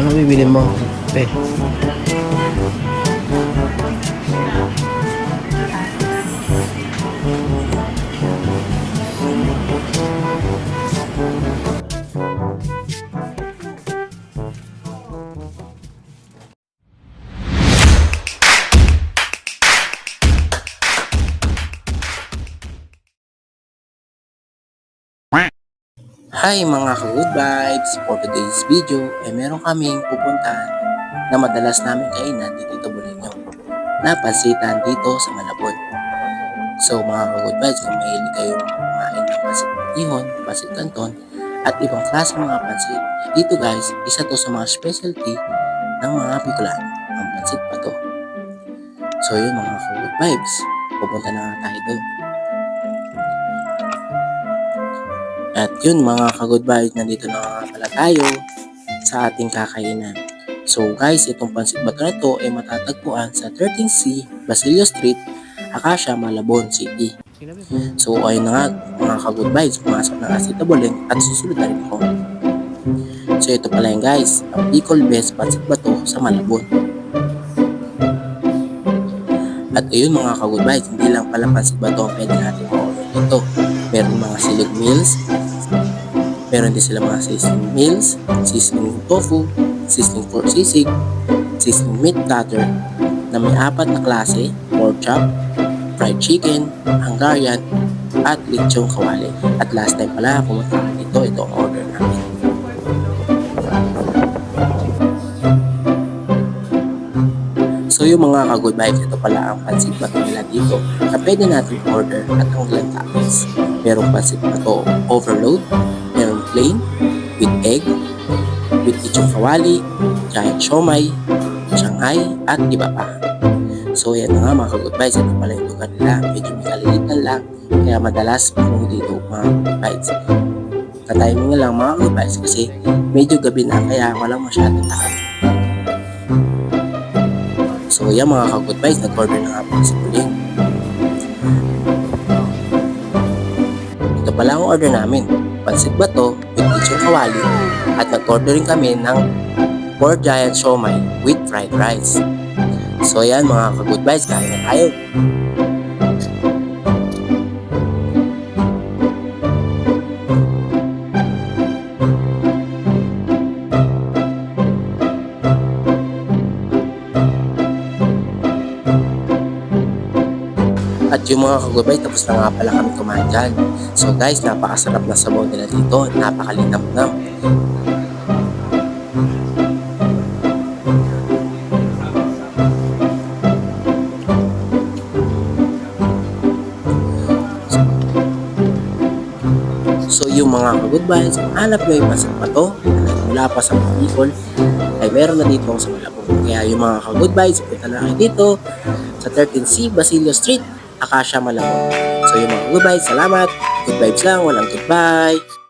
Ano bibili mo? Pe. Hi mga ka-good vibes! For today's video ay meron kaming pupuntahan na madalas namin kainan dito sa Bulenyo na pansitan dito sa Malabon. So mga ka-good vibes, kung mahilig kayo kumain ng pansit ihon, pansit canton at ibang klase mga pansit, dito guys, isa to sa mga specialty ng mga Bicolano, ang pansit pato. So yun mga ka-good vibes, pupunta na nga tayo doon. At yun mga ka-good vibes, nandito na nga pala tayo sa ating kakainan. So guys, itong pansit bato na to ay matatagpuan sa 13C Basilio Street, Acacia, Malabon City. So ayun na nga mga ka-good vibes, pumasok na nga si Taboleng at susunod na rin ako. So ito pala yun guys, ang Bicol Best Pansit Bato sa Malabon. At ayun mga ka-good vibes, hindi lang pala pansit bato ang pwede natin ma-order dito. Meron mga silog meals, meron din sila mga seasoning meals, seasoning tofu, seasoning pork sisig, seasoning meat platter na may 4 na klase, pork chop, fried chicken, Hungarian, at lechong kawali. At last time pala pumunta kami dito, ito ang order namin. So yung mga ka-good vibes, ito pala ang pansit bato nila dito na pwede natin order at ang ilang toppings. Merong pansit bato overload, merong plain, with egg, with lechong kawali, giant siomai, shanghai, at iba pa. So yan na nga mga ka-good vibes, ito pala yung lugar nila. Medyo may kalilitan lang, kaya madalas pumunta dito mga ka-good vibes. Ka-timing nga lang mga ka-good vibes kasi medyo gabi na kaya walang masyadong tao. So yan mga ka-good vibes, nag-order na nga po si Puling. Ito pala ang order namin, pansit bato with lechong kawali, at nag-order rin kami ng pork giant siomai with fried rice. So yan mga ka-good vibes, kain na tayo. At yung mga ka-good vibes, tapos na nga pala kami kumain dyan. So guys, napakasarap na sabaw nila dito, napakalinamnam. So yung mga ka-good vibes, kung hanap nyo yung pansit bato na mula pa sa Bicol, ay meron na dito sa Malabon. Kaya yung mga ka-good vibes, punta na kayo dito sa 13C Basilio Street, Acacia, Malabon. So yung mga good vibes, salamat. Good vibes lang, walang goodbye.